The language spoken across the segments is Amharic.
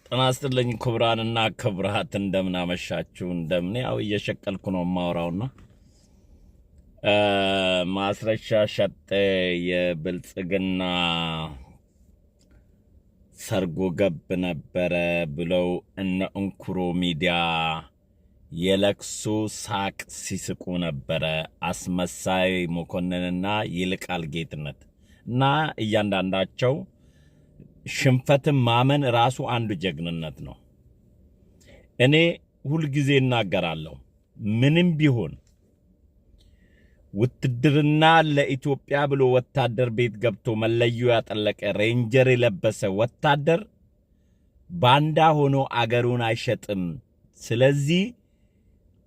ጤና ይስጥልኝ ክቡራንና ክቡራት እንደምን አመሻችሁ እንደምን ያው እየሸቀልኩ ነው ማውራውና ማስረሻ ሸጤ የብልጽግና ሰርጎ ገብ ነበረ ብለው እነ እንኩሮ ሚዲያ የለክሱ ሳቅ ሲስቁ ነበረ አስመሳይ መኮንንና ይልቃል ጌትነት እና እያንዳንዳቸው ሽንፈትን ማመን ራሱ አንዱ ጀግንነት ነው። እኔ ሁሉ ጊዜ እናገራለሁ ምንም ቢሆን ውትድርና ለኢትዮጵያ ብሎ ወታደር ቤት ገብቶ መለዮ ያጠለቀ ሬንጀር የለበሰ ወታደር ባንዳ ሆኖ አገሩን አይሸጥም። ስለዚህ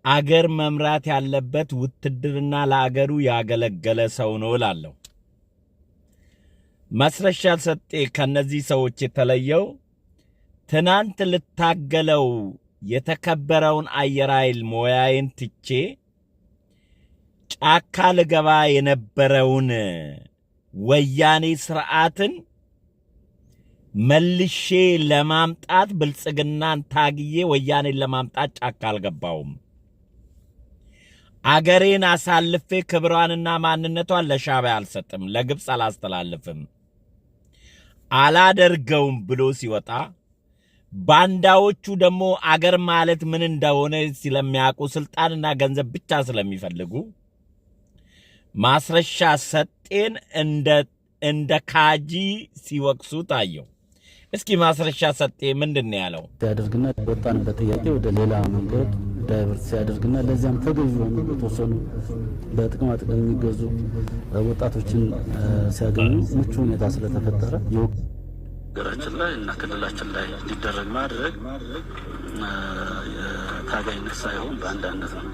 አገር መምራት ያለበት ውትድርና ለአገሩ ያገለገለ ሰው ነው እላለሁ። ማስረሻ ሰጤ ከነዚህ ሰዎች የተለየው ትናንት ልታገለው የተከበረውን አየር ኃይል ሞያዬን ትቼ ጫካ ልገባ የነበረውን ወያኔ ስርዓትን መልሼ ለማምጣት ብልጽግናን ታግዬ ወያኔን ለማምጣት ጫካ አልገባውም። አገሬን አሳልፌ ክብሯንና ማንነቷን ለሻዕቢያ አልሰጥም፣ ለግብፅ አላስተላልፍም፣ አላደርገውም ብሎ ሲወጣ ባንዳዎቹ ደግሞ አገር ማለት ምን እንደሆነ ስለሚያውቁ ስልጣንና ገንዘብ ብቻ ስለሚፈልጉ ማስረሻ ሰጤን እንደ ካጂ ሲወቅሱ ታየው። እስኪ ማስረሻ ሰጤ ምንድነው ያለው? ሲያደርግና ወጣንበት ጥያቄ ወደ ሌላ መንገድ ዳይቨርት ሲያደርግና ለዚያም ተገዥ ሆኑ የተወሰኑ በጥቅማ ጥቅም የሚገዙ ወጣቶችን ሲያገኙ ምቹ ሁኔታ ስለተፈጠረ ሀገራችን ላይ እና ክልላችን ላይ እንዲደረግ ማድረግ ታጋይነት ሳይሆን ባንዳነት ነው።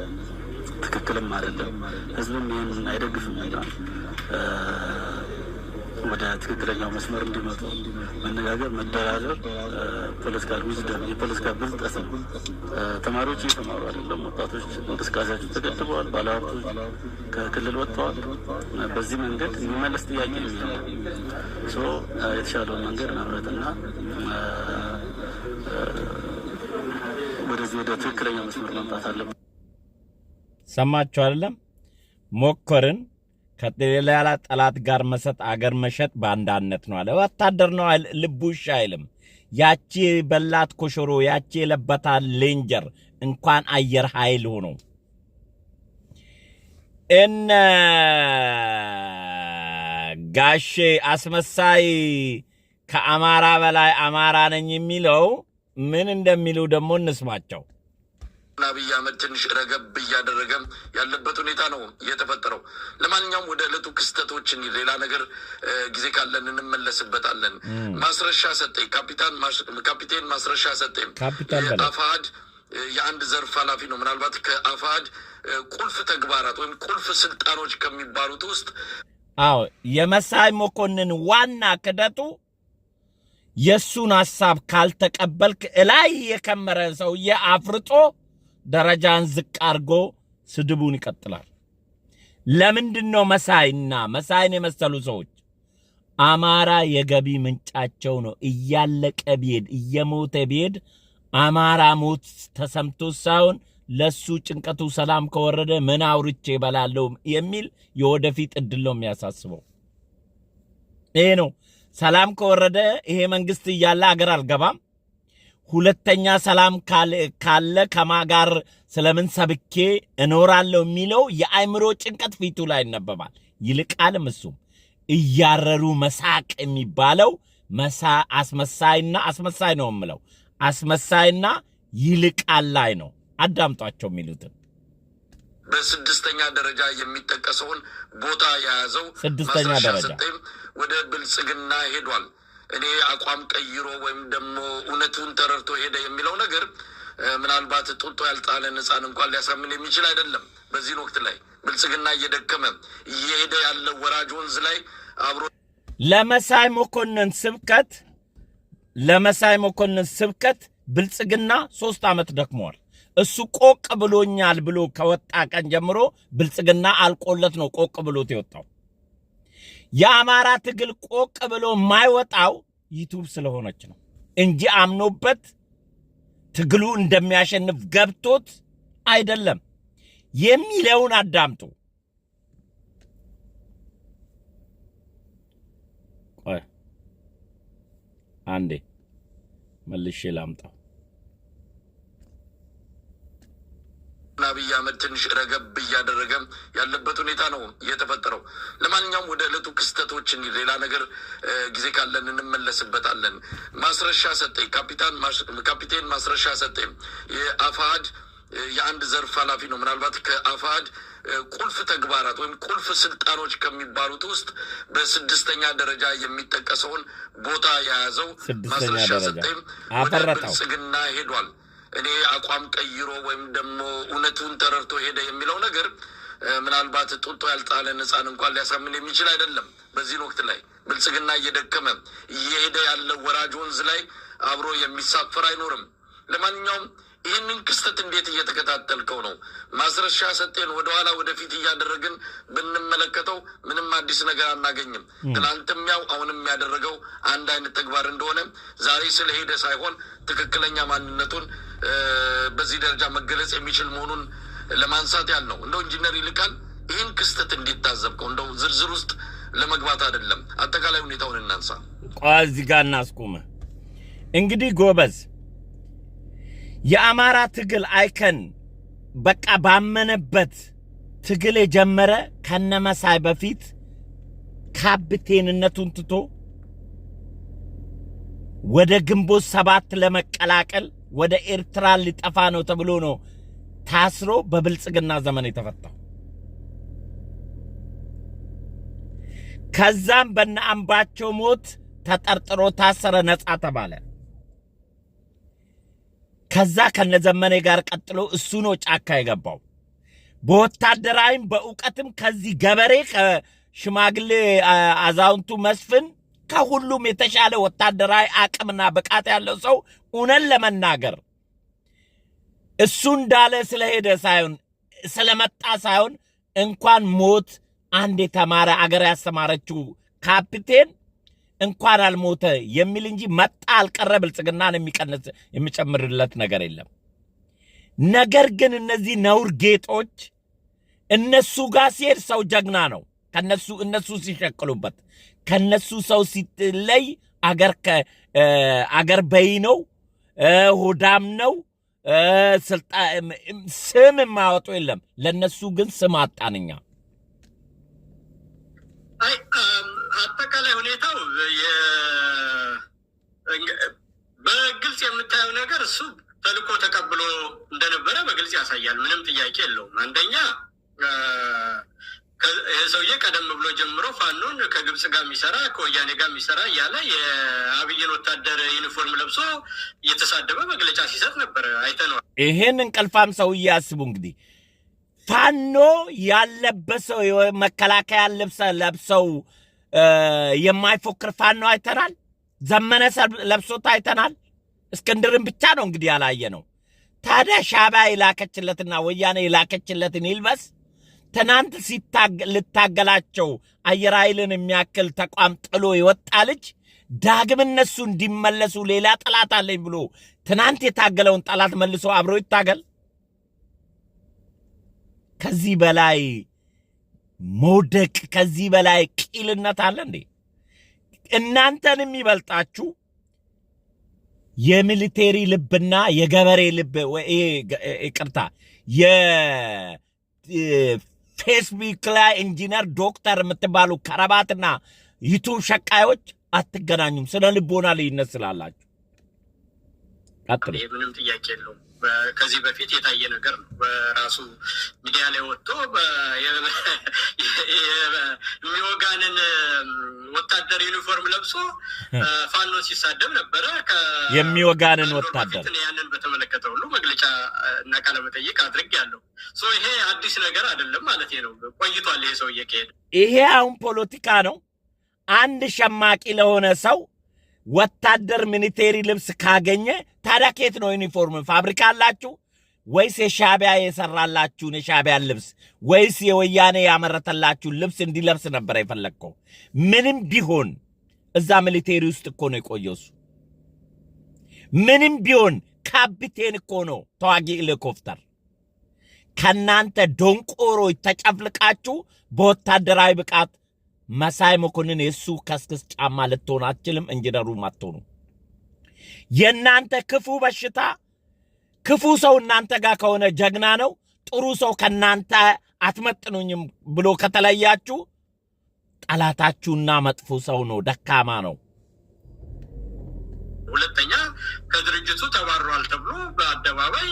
ትክክልም አይደለም። ህዝብም ይህንን አይደግፍም እና ወደ ትክክለኛው መስመር እንዲመጡ መነጋገር፣ መደራደር ፖለቲካል ዊዝደም የፖለቲካ ብልጠት ነው። ተማሪዎች እየተማሩ አይደለም። ወጣቶች እንቅስቃሴያቸው ተገድበዋል። ባለሀብቶች ከክልል ወጥተዋል። በዚህ መንገድ የሚመለስ ጥያቄ የሚሆነው የተሻለውን መንገድ መምረጥና ወደዚህ ወደ ትክክለኛው መስመር መምጣት አለበት። ሰማችሁ አይደለም? ሞከርን ከሌላ ጠላት ጋር መሰጥ አገር መሸጥ ባንዳነት ነው አለ። ወታደር ነው ልቡሽ አይልም። ያቺ በላት ኮሾሮ ያቺ የለበታል ሌንጀር እንኳን አየር ኃይል ሆኖ እነ ጋሼ አስመሳይ ከአማራ በላይ አማራ ነኝ የሚለው ምን እንደሚሉ ደግሞ እንስማቸው። አብይ አህመድ ትንሽ ረገብ እያደረገም ያለበት ሁኔታ ነው የተፈጠረው። ለማንኛውም ወደ ዕለቱ ክስተቶች ሌላ ነገር ጊዜ ካለን እንመለስበታለን። ማስረሻ ሰጤ ካፒቴን ማስረሻ ሰጤ አፋሕድ የአንድ ዘርፍ ኃላፊ ነው። ምናልባት ከአፋሕድ ቁልፍ ተግባራት ወይም ቁልፍ ስልጣኖች ከሚባሉት ውስጥ የመሳይ መኮንን ዋና ክደቱ የሱን ሐሳብ ካልተቀበልክ እላይ የከመረ ሰውዬ አፍርጦ ደረጃን ዝቅ አርጎ ስድቡን ይቀጥላል። ለምንድነው መሳይን የመሰሉ ሰዎች አማራ የገቢ ምንጫቸው ነው እያለቀ ቢሄድ እየሞተ ቢሄድ አማራ ሞት ተሰምቶ ሳይሆን ለሱ ጭንቀቱ ሰላም ከወረደ ምን አውርቼ በላለው የሚል የወደፊት እድል ነው የሚያሳስበው። ይሄ ነው ሰላም ከወረደ ይሄ መንግስት እያለ አገር አልገባም፣ ሁለተኛ ሰላም ካለ ከማጋር ስለምን ሰብኬ እኖራለሁ የሚለው የአእምሮ ጭንቀት ፊቱ ላይ ይነበባል። ይልቃልም እሱም እያረሩ መሳቅ የሚባለው አስመሳይ ነው የምለው አስመሳይና ይልቃል ላይ ነው። አዳምጧቸው የሚሉትን በስድስተኛ ደረጃ የሚጠቀሰውን ቦታ የያዘው ስድስተኛ ደረጃ ወደ ብልጽግና ሄዷል። እኔ አቋም ቀይሮ ወይም ደግሞ እውነቱን ተረርቶ ሄደ የሚለው ነገር ምናልባት ጡጦ ያልጣለን ሕፃን እንኳን ሊያሳምን የሚችል አይደለም። በዚህ ወቅት ላይ ብልጽግና እየደከመ እየሄደ ያለ ወራጅ ወንዝ ላይ አብሮ ለመሳይ መኮንን ስብከት ብልጽግና 3 ዓመት ደክሟል። እሱ ቆቅ ብሎኛል ብሎ ከወጣ ቀን ጀምሮ ብልጽግና አልቆለት ነው ቆቅ ብሎት የወጣው። የአማራ ትግል ቆቅ ብሎ ማይወጣው ዩቲዩብ ስለሆነች ነው። እንጂ አምኖበት ትግሉ እንደሚያሸንፍ ገብቶት አይደለም። የሚለውን አዳምጡ። ቆይ አንዴ መልሼ ላምጣው። አብይ አህመድ ትንሽ ረገብ እያደረገ ያለበት ሁኔታ ነው የተፈጠረው። ለማንኛውም ወደ ዕለቱ ክስተቶች እንሂድ። ሌላ ነገር ጊዜ ካለን እንመለስበታለን። ማስረሻ ሰጠኝ ካፒቴን ማስረሻ ሰጠኝ የአፋሕድ የአንድ ዘርፍ ኃላፊ ነው። ምናልባት ከአፋሕድ ቁልፍ ተግባራት ወይም ቁልፍ ስልጣኖች ከሚባሉት ውስጥ በ6ኛ ደረጃ የሚጠቀሰውን ቦታ የያዘው ማስረሻ ሰጠኝ ወደ ብልጽግና ሄዷል። እኔ አቋም ቀይሮ ወይም ደግሞ እውነቱን ተረድቶ ሄደ የሚለው ነገር ምናልባት ጡጦ ያልጣለን ሕፃን እንኳን ሊያሳምን የሚችል አይደለም። በዚህ ወቅት ላይ ብልጽግና እየደከመ እየሄደ ያለ ወራጅ ወንዝ ላይ አብሮ የሚሳፈር አይኖርም። ለማንኛውም ይህንን ክስተት እንዴት እየተከታተልከው ነው? ማስረሻ ሰጤን ወደኋላ ወደፊት እያደረግን ብንመለከተው ምንም አዲስ ነገር አናገኝም። ትናንትም ያው አሁንም ያደረገው አንድ አይነት ተግባር እንደሆነ ዛሬ ስለሄደ ሳይሆን ትክክለኛ ማንነቱን በዚህ ደረጃ መገለጽ የሚችል መሆኑን ለማንሳት ያህል ነው። እንደው ኢንጂነር ይልቃል ይህን ክስተት እንዲታዘብከው እንደው ዝርዝር ውስጥ ለመግባት አይደለም፣ አጠቃላይ ሁኔታውን እናንሳ። እዚህ ጋር እናስቆመ። እንግዲህ ጎበዝ የአማራ ትግል አይከን በቃ ባመነበት ትግል የጀመረ ከነመሳይ በፊት ካፕቴንነቱን ትቶ ወደ ግንቦት 7 ለመቀላቀል ወደ ኤርትራ ሊጠፋ ነው ተብሎ ነው ታስሮ በብልጽግና ዘመን የተፈታው። ከዛም በነ አምባቸው ሞት ተጠርጥሮ ታሰረ፣ ነፃ ተባለ። ከዛ ከነዘመኔ ጋር ቀጥሎ እሱ ነው ጫካ የገባው። በወታደራዊም በእውቀትም ከዚህ ገበሬ ከሽማግሌ አዛውንቱ መስፍን ከሁሉም የተሻለ ወታደራዊ አቅምና ብቃት ያለው ሰው እውነን ለመናገር እሱ እንዳለ ስለሄደ ሳይሆን ስለመጣ ሳይሆን እንኳን ሞት አንድ የተማረ አገር ያስተማረችው ካፕቴን እንኳን አልሞተ የሚል እንጂ መጣ አልቀረ ብልጽግናን የሚቀንስ የሚጨምርለት ነገር የለም። ነገር ግን እነዚህ ነውር ጌጦች እነሱ ጋር ሲሄድ ሰው ጀግና ነው። እነሱ ሲሸቅሉበት ከነሱ ሰው ሲለይ አገር በይ ነው፣ ሆዳም ነው፣ ስም የማያወጡ የለም። ለነሱ ግን ስም አጣንኛ። አጠቃላይ ሁኔታው በግልጽ የምታየው ነገር እሱ ተልእኮ ተቀብሎ እንደነበረ በግልጽ ያሳያል። ምንም ጥያቄ የለውም። አንደኛ ይህ ሰውዬ ቀደም ብሎ ጀምሮ ፋኖን ከግብጽ ጋር የሚሰራ ከወያኔ ጋር የሚሰራ እያለ የአብይን ወታደር ዩኒፎርም ለብሶ እየተሳደበ መግለጫ ሲሰጥ ነበር፣ አይተነዋል። ይሄን እንቅልፋም ሰውዬ አስቡ እንግዲህ ፋኖ ያለበሰው መከላከያ ልብስ ለብሰው የማይፎክር ፋኖ አይተናል። ዘመነ ለብሶት አይተናል። እስክንድርን ብቻ ነው እንግዲህ ያላየ ነው። ታዲያ ሻዕቢያ የላከችለትና ወያኔ የላከችለትን ይልበስ። ትናንት ልታገላቸው አየር ኃይልን የሚያክል ተቋም ጥሎ የወጣ ልጅ ዳግም እነሱ እንዲመለሱ ሌላ ጠላት አለኝ ብሎ ትናንት የታገለውን ጠላት መልሶ አብሮ ይታገል። ከዚህ በላይ መውደቅ፣ ከዚህ በላይ ቂልነት አለ እንዴ? እናንተን የሚበልጣችሁ የሚሊቴሪ ልብና የገበሬ ልብ ይቅርታ የፌስቡክ ላይ ኢንጂነር ዶክተር የምትባሉ ከረባትና ዩቱብ ሸቃዮች አትገናኙም። ስለ ልቦና ልዩነት ስላላችሁ ቀጥሉ። ምንም ጥያቄ የለውም። ከዚህ በፊት የታየ ነገር ነው። በራሱ ሚዲያ ላይ ወጥቶ የሚወጋንን ወታደር ዩኒፎርም ለብሶ ፋኖ ሲሳደብ ነበረ። የሚወጋንን ወታደር ያንን በተመለከተ ሁሉ መግለጫ እና ቃለ መጠይቅ አድርጌያለሁ። ይሄ አዲስ ነገር አይደለም ማለት ነው። ቆይቷል ይሄ ሰውዬ ከሄደ። ይሄ አሁን ፖለቲካ ነው። አንድ ሸማቂ ለሆነ ሰው ወታደር ሚሊቴሪ ልብስ ካገኘ ታዲያ ከየት ነው ዩኒፎርም? ፋብሪካ አላችሁ ወይስ የሻዕቢያ የሰራላችሁን የሻዕቢያን ልብስ ወይስ የወያኔ ያመረተላችሁን ልብስ እንዲለብስ ነበር የፈለግከው? ምንም ቢሆን እዛ ሚሊቴሪ ውስጥ እኮ ነው የቆየው እሱ። ምንም ቢሆን ካፒቴን እኮ ነው ተዋጊ ሄሊኮፕተር። ከናንተ ዶንቆሮች ተጨፍልቃችሁ በወታደራዊ ብቃት መሳይ መኮንን የሱ ከስክስ ጫማ ልትሆን አትችልም። ኢንጂነሩ ማትሆኑ የናንተ ክፉ በሽታ ክፉ ሰው እናንተ ጋር ከሆነ ጀግና ነው። ጥሩ ሰው ከናንተ አትመጥኑኝም ብሎ ከተለያችሁ ጠላታችሁና መጥፎ ሰው ነው፣ ደካማ ነው። ሁለተኛ ከድርጅቱ ተባሯል ተብሎ በአደባባይ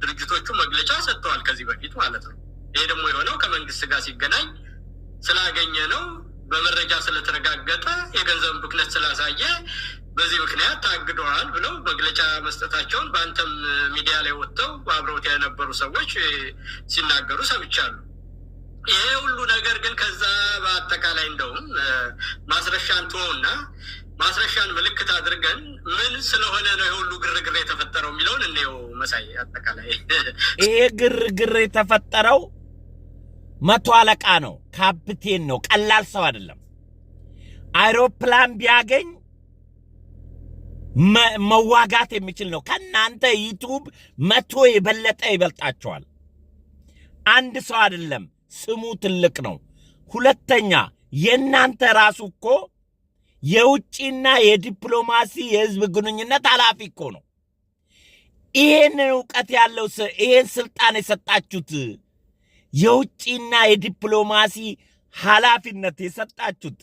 ድርጅቶቹ መግለጫ ሰጥተዋል ከዚህ በፊት ማለት ነው። ይሄ ደግሞ የሆነው ከመንግስት ጋር ሲገናኝ ስላገኘ ነው፣ በመረጃ ስለተረጋገጠ የገንዘብ ብክነት ስላሳየ በዚህ ምክንያት ታግደዋል ብለው መግለጫ መስጠታቸውን በአንተም ሚዲያ ላይ ወጥተው አብረውት የነበሩ ሰዎች ሲናገሩ ሰምቻለሁ። ይሄ ሁሉ ነገር ግን ከዛ በአጠቃላይ እንደውም ማስረሻን ተወውና ማስረሻን ምልክት አድርገን ምን ስለሆነ ነው ይሄ ሁሉ ግርግር የተፈጠረው የሚለውን እንየው። መሳይ አጠቃላይ ይሄ ግርግር የተፈጠረው መቶ አለቃ ነው፣ ካፕቴን ነው፣ ቀላል ሰው አይደለም። አይሮፕላን ቢያገኝ መዋጋት የሚችል ነው። ከናንተ ዩቲዩብ መቶ የበለጠ ይበልጣቸዋል። አንድ ሰው አይደለም፣ ስሙ ትልቅ ነው። ሁለተኛ የናንተ ራሱ እኮ የውጭና የዲፕሎማሲ የህዝብ ግንኙነት ኃላፊ እኮ ነው። ይሄን ዕውቀት ያለው ይሄን ስልጣን የሰጣችሁት የውጭና የዲፕሎማሲ ኃላፊነት የሰጣችሁት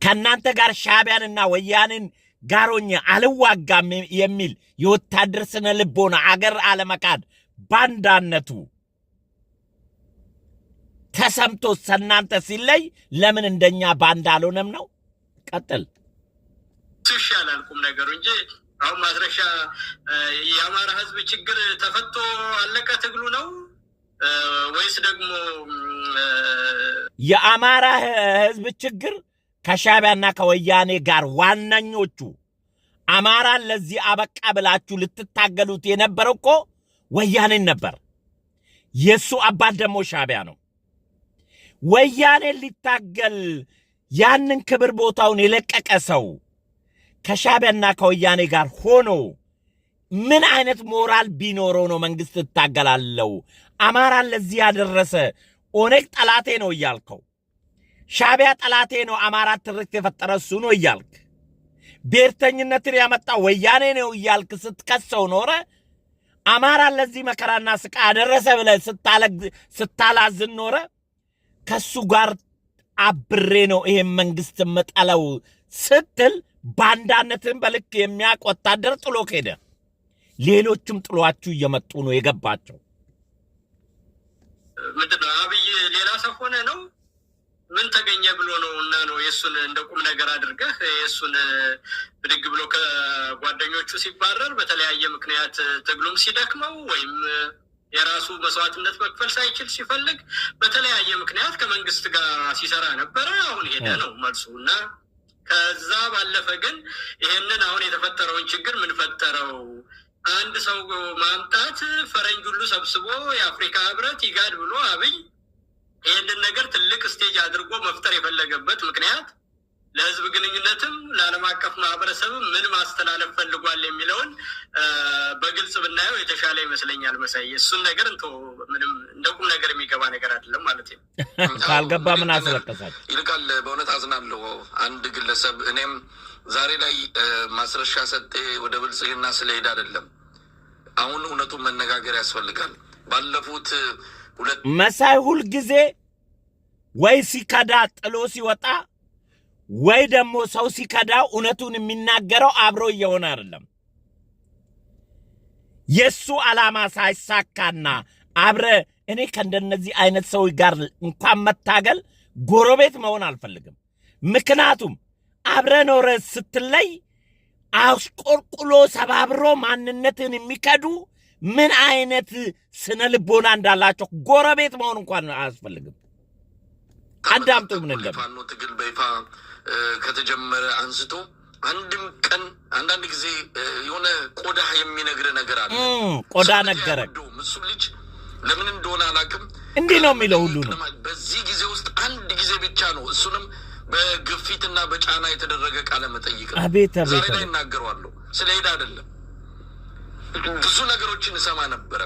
ከናንተ ጋር ሻዕቢያንና ወያኔን ጋሮኛ አልዋጋም የሚል የወታደር ስነ ልቦና አገር አለመካድ ባንዳነቱ ተሰምቶ ሰናንተ ሲለይ ለምን እንደኛ ባንዳ አልሆነም ነው? ቀጥል ይሻላል ቁም ነገሩ እንጂ አሁን ማስረሻ የአማራ ህዝብ ችግር ተፈቶ አለቀ ትግሉ ነው ወይስ ደግሞ የአማራ ህዝብ ችግር ከሻዕቢያና ከወያኔ ጋር ዋናኞቹ አማራን ለዚህ አበቃ ብላችሁ ልትታገሉት የነበረው እኮ ወያኔን ነበር። የሱ አባት ደግሞ ሻዕቢያ ነው። ወያኔን ሊታገል ያንን ክብር ቦታውን የለቀቀ ሰው ከሻዕቢያና ከወያኔ ጋር ሆኖ ምን አይነት ሞራል ቢኖረው ነው መንግስት ትታገላለው? አማራን ለዚህ ያደረሰ ኦነግ ጠላቴ ነው እያልከው፣ ሻዕቢያ ጠላቴ ነው አማራ ትርክት የፈጠረ እሱ ነው እያልክ፣ ብሔርተኝነትን ያመጣ ወያኔ ነው እያልክ ስትከሰው ኖረ። አማራን ለዚህ መከራና ስቃይ አደረሰ ብለህ ስታላዝን ኖረ። ከሱ ጋር አብሬ ነው ይሄን መንግስት መጣለው ስትል ባንዳነትን በልክ የሚያውቅ ወታደር ጥሎ ሄደ። ሌሎችም ጥሏችሁ እየመጡ ነው የገባቸው። ምንድነው አብይ ሌላ ሰው ሆነ ነው ምን ተገኘ ብሎ ነው እና ነው የሱን እንደ ቁም ነገር አድርገህ የሱን ብድግ ብሎ ከጓደኞቹ ሲባረር በተለያየ ምክንያት ትግሉም ሲደክመው ወይም የራሱ መስዋዕትነት መክፈል ሳይችል ሲፈልግ በተለያየ ምክንያት ከመንግስት ጋር ሲሰራ ነበረ። አሁን ሄደ ነው መልሱ። እና ከዛ ባለፈ ግን ይሄንን አሁን የተፈጠረውን ችግር ምን ፈጠረው? አንድ ሰው ማምጣት ፈረንጅ ሁሉ ሰብስቦ የአፍሪካ ህብረት ይጋድ ብሎ አብይ ይሄንን ነገር ትልቅ ስቴጅ አድርጎ መፍጠር የፈለገበት ምክንያት ለህዝብ ግንኙነትም ለዓለም አቀፍ ማህበረሰብም ምን ማስተላለፍ ፈልጓል የሚለውን በግልጽ ብናየው የተሻለ ይመስለኛል። መሳይ እሱን ነገር ምንም እንደ ቁም ነገር የሚገባ ነገር አይደለም ማለት ነው። ካልገባ ምን አስለቀሳችሁ? ይልቃል በእውነት አዝናለሁ። አንድ ግለሰብ እኔም ዛሬ ላይ ማስረሻ ሰጤ ወደ ብልጽግና ስለሄድ አይደለም፣ አሁን እውነቱን መነጋገር ያስፈልጋል። ባለፉት መሳይ ሁል ጊዜ ወይ ሲከዳ ጥሎ ሲወጣ ወይ ደግሞ ሰው ሲከዳው እውነቱን የሚናገረው አብሮ እየሆነ አይደለም። የሱ ዓላማ ሳይሳካና አብረ እኔ ከእንደነዚህ አይነት ሰው ጋር እንኳን መታገል ጎረቤት መሆን አልፈልግም። ምክንያቱም አብረ ኖረ ስትለይ አስቆርቁሎ ሰባብሮ ማንነትን የሚከዱ ምን አይነት ስነ ልቦና እንዳላቸው ጎረቤት መሆን እንኳን አያስፈልግም። አዳምጡ። ምን እንደፋኖ ትግል በይፋ ከተጀመረ አንስቶ አንድም ቀን አንዳንድ ጊዜ የሆነ ቆዳ የሚነግር ነገር አለ። ቆዳ ነገረ እሱ ልጅ ለምን እንደሆነ አላውቅም እንዲህ ነው የሚለው ሁሉ ነው። በዚህ ጊዜ ውስጥ አንድ ጊዜ ብቻ ነው፣ እሱንም በግፊትና በጫና የተደረገ ቃለ መጠይቅ ነው። አቤት አቤት ዛሬ ላይ እናገረዋለሁ። ስለሄደ አይደለም። ብዙ ነገሮችን እሰማ ነበረ።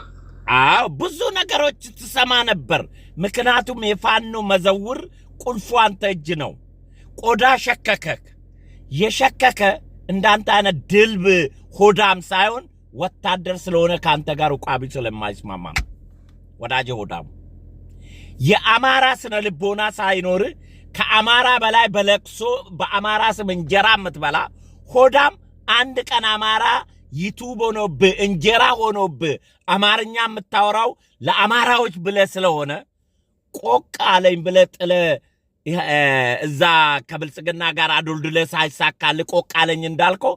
አዎ ብዙ ነገሮች ትሰማ ነበር። ምክንያቱም የፋኖ መዘውር ቁልፉ አንተ እጅ ነው። ቆዳ ሸከከክ የሸከከ እንዳንተ አይነት ድልብ ሆዳም ሳይሆን ወታደር ስለሆነ ካንተ ጋር ቋቢ ስለማይስማማ ነው። ወዳጄ ሆዳም የአማራ ስነ ልቦና ሳይኖር ከአማራ በላይ በለቅሶ በአማራ ስም እንጀራ የምትበላ ሆዳም አንድ ቀን አማራ ዩቱብ ሆኖብህ እንጀራ ሆኖብህ አማርኛ የምታወራው ለአማራዎች ብለህ ስለሆነ ቆቅ አለኝ ብለህ ጥለህ እዛ ከብልጽግና ጋር አዶልድለህ ሳይሳካልህ ቆቅ አለኝ እንዳልከው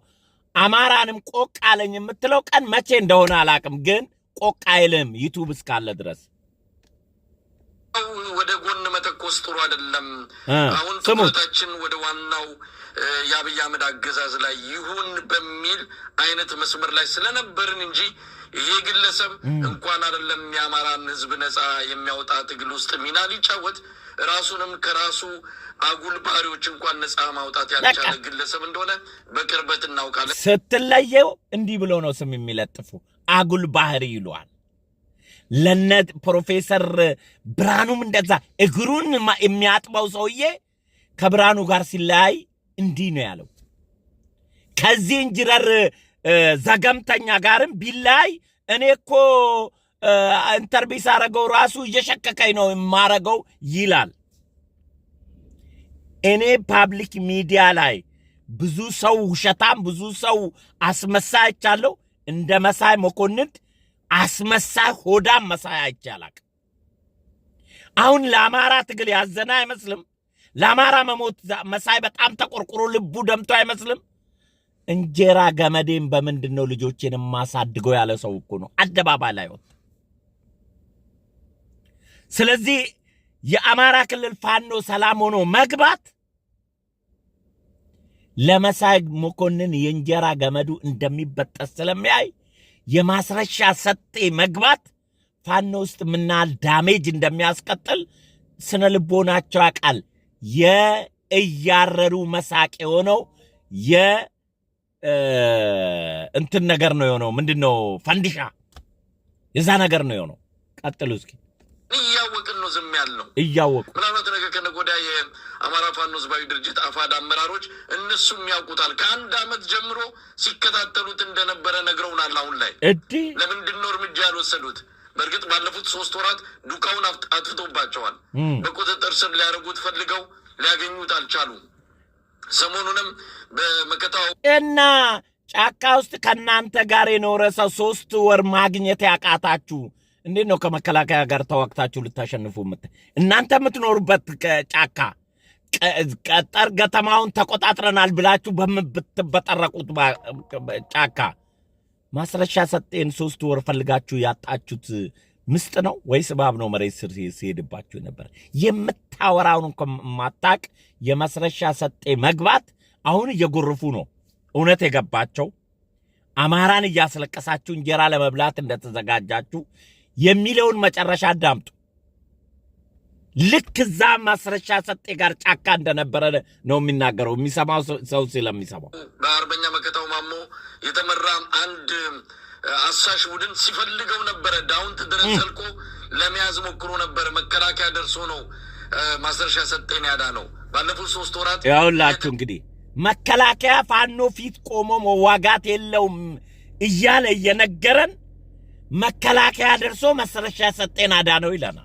አማራንም ቆቅ አለኝ የምትለው ቀን መቼ እንደሆነ አላቅም፣ ግን ቆቅ አይልም ዩቱብ እስካለ ድረስ። ወደ ጎን መተኮስ ጥሩ አይደለም። አሁን ትኩረታችን ወደ ዋናው የአብይ አህመድ አገዛዝ ላይ ይሁን በሚል አይነት መስመር ላይ ስለነበርን እንጂ ይሄ ግለሰብ እንኳን አይደለም የአማራን ሕዝብ ነፃ የሚያወጣ ትግል ውስጥ ሚና ሊጫወት ራሱንም ከራሱ አጉል ባህሪዎች እንኳን ነፃ ማውጣት ያልቻለ ግለሰብ እንደሆነ በቅርበት እናውቃለን። ስትለየው እንዲህ ብሎ ነው ስም የሚለጥፉ አጉል ባህሪ ይሏል። ለነ ፕሮፌሰር ብርሃኑም እንደዛ እግሩን የሚያጥበው ሰውዬ ከብርሃኑ ጋር ሲለያይ እንዲህ ነው ያለው። ከዚህ እንጅረር ዘገምተኛ ጋርም ቢለያይ እኔ እኮ ኢንተርቪው ሳረገው ራሱ እየሸከከኝ ነው የማረገው ይላል። እኔ ፓብሊክ ሚዲያ ላይ ብዙ ሰው ውሸታም፣ ብዙ ሰው አስመሳይ አይቻለሁ። እንደ መሳይ መኮንን አስመሳይ ሆዳም መሳይ አይቻላል። አሁን ለአማራ ትግል ያዘነ አይመስልም። ለአማራ መሞት መሳይ በጣም ተቆርቁሮ ልቡ ደምቶ አይመስልም። እንጀራ ገመዴን በምንድን ነው ልጆቼን ማሳድገው ያለ ሰው እኮ ነው አደባባይ ላይ ወጣ። ስለዚህ የአማራ ክልል ፋኖ ሰላም ሆኖ መግባት ለመሳይ መኮንን የእንጀራ ገመዱ እንደሚበጠስ ስለሚያይ የማስረሻ ሰጤ መግባት ፋኖ ውስጥ ምናል ዳሜጅ እንደሚያስቀጥል ስነ ልቦናቸው ያውቃል። የእያረሩ መሳቅ የሆነው እንትን ነገር ነው የሆነው። ምንድነው ፈንዲሻ የዛ ነገር ነው የሆነው። ቀጥሉ እስኪ። እያወቅን ነው ዝም ያልነው። እያወቁ ምናልባት ነገ ከነገ ወዲያ የአማራ ፋኖ ህዝባዊ ድርጅት አፋድ አመራሮች እነሱም ያውቁታል። ከአንድ ዓመት ጀምሮ ሲከታተሉት እንደነበረ ነግረውናል። አሁን ላይ ለምንድን ነው እርምጃ ያልወሰዱት? በእርግጥ ባለፉት 3 ወራት ዱካውን አጥፍቶባቸዋል። በቁጥጥር ስር ሊያደርጉት ፈልገው ሊያገኙት አልቻሉም። ሰሞኑንም በመከታው እና ጫካ ውስጥ ከናንተ ጋር የኖረ ሰው 3 ወር ማግኘት ያቃታችሁ እንዴት ነው ከመከላከያ ጋር ተዋግታችሁ ልታሸንፉ እናንተ የምትኖሩበት ጫካ ቀጠር ገተማውን ተቆጣጥረናል ብላችሁ በምትበጠረቁት ጫካ ማስረሻ ሰጤን 3 ወር ፈልጋችሁ ያጣችሁት ምስጥ ነው ወይስ እባብ ነው መሬት ስር ሲሄድባችሁ ነበር? የምታወራውን እንኳን ማታቅ የማስረሻ ሰጤ መግባት አሁን እየጎርፉ ነው። እውነት የገባቸው አማራን እያስለቀሳችሁ እንጀራ ለመብላት እንደተዘጋጃችሁ የሚለውን መጨረሻ አዳምጡ። ልክ እዛ ማስረሻ ሰጤ ጋር ጫካ እንደነበረ ነው የሚናገረው፣ የሚሰማው ሰው ስለሚሰማው። በአርበኛ መከታው ማሞ የተመራ አንድ አሳሽ ቡድን ሲፈልገው ነበረ። ዳውንት ድረስ ዘልቆ ለመያዝ ሞክሮ ነበረ። መከላከያ ደርሶ ነው ማስረሻ ሰጤን ያዳነው። ባለፉት 3 ወራት ያውላችሁ እንግዲህ መከላከያ ፋኖ ፊት ቆሞ መዋጋት የለውም እያለ እየነገረን መከላከያ ደርሶ ማስረሻ ሰጤን አዳነው ይለናል።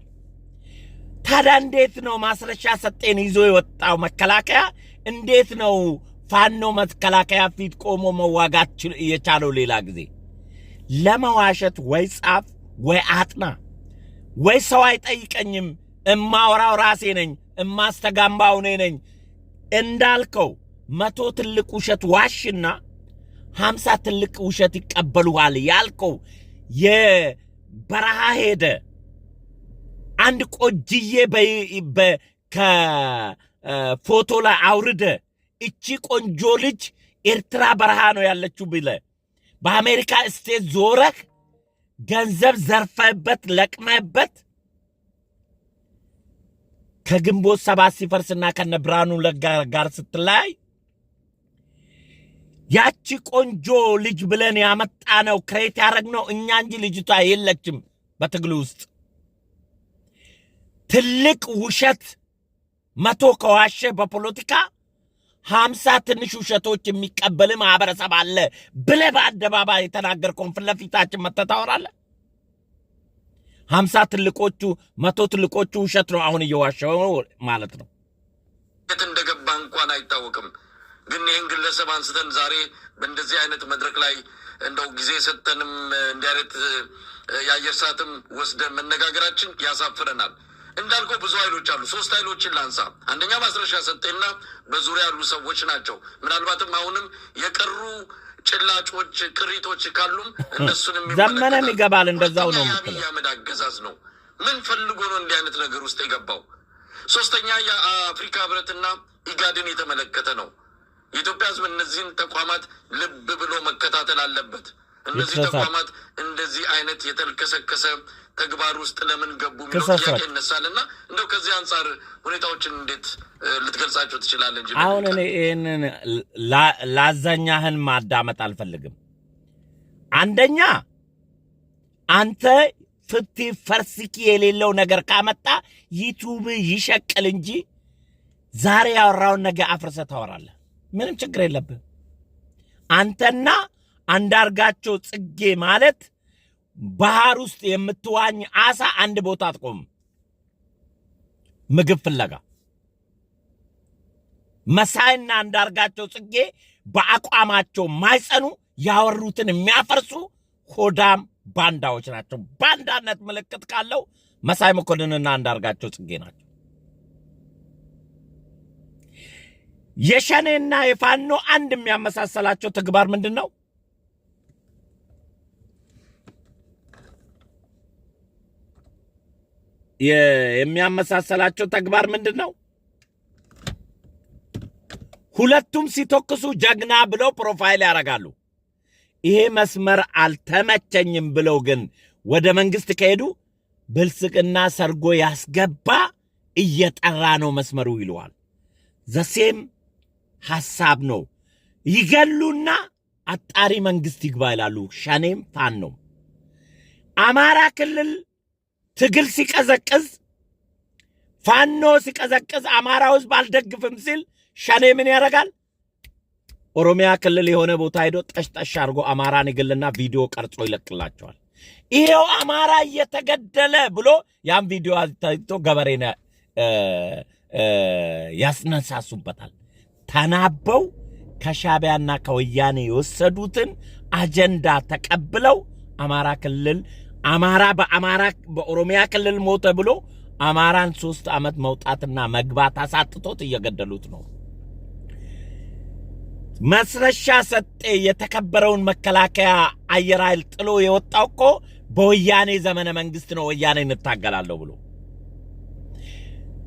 ታዲያ እንዴት ነው ማስረሻ ሰጤን ይዞ የወጣው መከላከያ? እንዴት ነው ፋኖ መከላከያ ፊት ቆሞ መዋጋት የቻለው? ሌላ ጊዜ ለመዋሸት ወይ ጻፍ ወይ አጥና ወይ ሰው አይጠይቀኝም፣ እማወራው ራሴ ነኝ፣ እማስተጋምባው እኔ ነኝ እንዳልከው 100 ትልቅ ውሸት ዋሽና 50 ትልቅ ውሸት ይቀበሉሃል ያልከው የበረሃ ሄደ አንድ ቆጅዬ ከፎቶ ላይ አውርደ እቺ ቆንጆ ልጅ ኤርትራ በረሃ ነው ያለችው ብለ በአሜሪካ ስቴት ዞረህ ገንዘብ ዘርፈህበት ለቅመህበት ከግንቦት 7 ሲፈርስና ከነብርሃኑ ነጋ ጋር ስትላይ ያቺ ቆንጆ ልጅ ብለን ያመጣነው ክሬት ያደረግነው እኛ እንጂ ልጅቷ የለችም በትግሉ ውስጥ። ትልቅ ውሸት 100 ከዋሸ በፖለቲካ 50 ትንሽ ውሸቶች የሚቀበል ማህበረሰብ አለ ብለህ በአደባባይ የተናገርከውን ፊት ለፊታችን መተህ ታወራለህ። 50 ትልቆቹ 100 ትልቆቹ ውሸት ነው አሁን እየዋሸው ማለት ነው። የት እንደገባ እንኳን አይታወቅም። ግን ይህን ግለሰብ አንስተን ዛሬ በእንደዚህ አይነት መድረክ ላይ እንደው ጊዜ ሰጠንም እንዲህ አይነት የአየር ሰዓትም ወስደን መነጋገራችን ያሳፍረናል። እንዳልከው ብዙ ኃይሎች አሉ። 3 ኃይሎችን ላንሳ። አንደኛ ማስረሻ ሰጤና በዙሪያ ያሉ ሰዎች ናቸው። ምናልባትም አሁንም የቀሩ ጭላጮች ቅሪቶች ካሉም እነሱንም ዘመነም ይገባል። እንደዛው ነው። የአብይ አህመድ አገዛዝ ነው። ምን ፈልጎ ነው እንዲህ አይነት ነገር ውስጥ የገባው? 3ኛ የአፍሪካ ህብረትና ኢጋድን የተመለከተ ነው። የኢትዮጵያ ህዝብ እነዚህን ተቋማት ልብ ብሎ መከታተል አለበት። እነዚህ ተቋማት እንደዚህ አይነት የተልከሰከሰ ተግባር ውስጥ ለምን ገቡ የሚለው ጥያቄ ይነሳልና እንደው ከዚህ አንጻር ሁኔታዎችን እንዴት ልትገልጻቸው ትችላለህ? እንጂ አሁን እኔ ይህንን ላዛኛህን ማዳመጥ አልፈልግም። አንደኛ አንተ ፍቲ ፈርስኪ የሌለው ነገር ካመጣ ዩቲዩብ ይሸቅል እንጂ ዛሬ ያወራውን ነገ አፍርሰህ ታወራለህ። ምንም ችግር የለብህ። አንተና አንዳርጋቸው ጽጌ ማለት ባህር ውስጥ የምትዋኝ አሳ አንድ ቦታ አትቆም ምግብ ፍለጋ። መሳይና አንዳርጋቸው ጽጌ በአቋማቸው ማይጸኑ ያወሩትን የሚያፈርሱ ሆዳም ባንዳዎች ናቸው። ባንዳነት ምልክት ካለው መሳይ መኮንንና አንዳርጋቸው ጽጌ ናቸው። የሸኔና የፋኖ አንድ የሚያመሳሰላቸው ተግባር ምንድን ነው? የሚያመሳሰላቸው ተግባር ምንድን ነው? ሁለቱም ሲተኩሱ ጀግና ብለው ፕሮፋይል ያደርጋሉ። ይሄ መስመር አልተመቸኝም ብለው ግን ወደ መንግስት ከሄዱ ብልጽግና ሰርጎ ያስገባ እየጠራ ነው መስመሩ ይለዋል። ዘሴም ሐሳብ ነው። ይገሉና አጣሪ መንግስት ይግባ ይላሉ። ሸኔም ፋኖ አማራ ክልል ትግል ሲቀዘቅዝ ፋኖ ሲቀዘቅዝ አማራው ህዝብ አልደግፍም ሲል ሸኔ ምን ያደርጋል? ኦሮሚያ ክልል የሆነ ቦታ ሄዶ ጠሽጠሽ አድርጎ አማራን ይግልና ቪዲዮ ቀርጾ ይለቅላቸዋል። ይሄው አማራ እየተገደለ ብሎ ያን ቪዲዮ አታይቶ ገበሬን ያስነሳሱበታል። ተናበው ከሻቢያና ከወያኔ የወሰዱትን አጀንዳ ተቀብለው አማራ ክልል አማራ በኦሮሚያ ክልል ሞተ ብሎ አማራን 3 ዓመት መውጣትና መግባት አሳጥቶት እየገደሉት ነው። መስረሻ ሰጤ የተከበረውን መከላከያ አየር ኃይል ጥሎ የወጣው እኮ በወያኔ ዘመነ መንግስት ነው። ወያኔ እንታገላለሁ ብሎ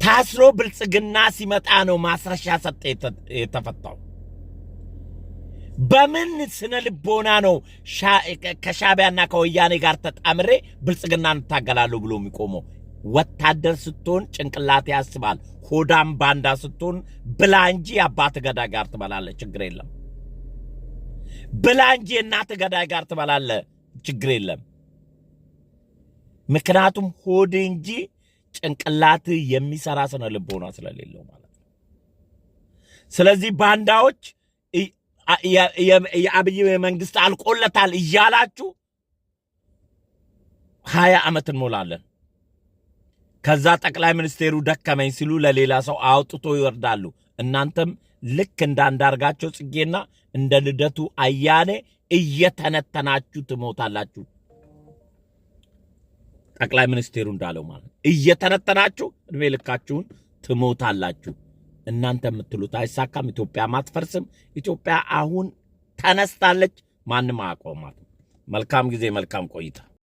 ታስሮ ብልጽግና ሲመጣ ነው ማስረሻ ሰጤ የተፈታው። በምን ስነ ልቦና ነው ከሻቢያና ከወያኔ ጋር ተጣምሬ ብልጽግና እንታገላለሁ ብሎ የሚቆመው? ወታደር ስትሆን ጭንቅላት ያስባል። ሆዳም ባንዳ ስትሆን ብላ እንጂ አባት ገዳይ ጋር ትበላለህ፣ ችግር የለም። ብላ እንጂ እናት ገዳይ ጋር ትበላለህ፣ ችግር የለም። ምክንያቱም ሆድ እንጂ ጭንቅላት የሚሰራ ስነ ልቦና ስለሌለው ማለት ነው። ስለዚህ ባንዳዎች የአብይ መንግስት አልቆለታል እያላችሁ 20 ዓመት እንሞላለን። ከዛ ጠቅላይ ሚኒስቴሩ ደከመኝ ሲሉ ለሌላ ሰው አውጥቶ ይወርዳሉ። እናንተም ልክ እንዳንዳርጋቸው ጽጌና እንደ ልደቱ አያኔ እየተነተናችሁ ትሞታላችሁ። ጠቅላይ ሚኒስቴሩ እንዳለው ማለት እየተነተናችሁ እድሜ ልካችሁን ትሞታላችሁ። እናንተ የምትሉት አይሳካም። ኢትዮጵያ ማትፈርስም። ኢትዮጵያ አሁን ተነስታለች። ማንም አያቆማትም። መልካም ጊዜ፣ መልካም ቆይታ።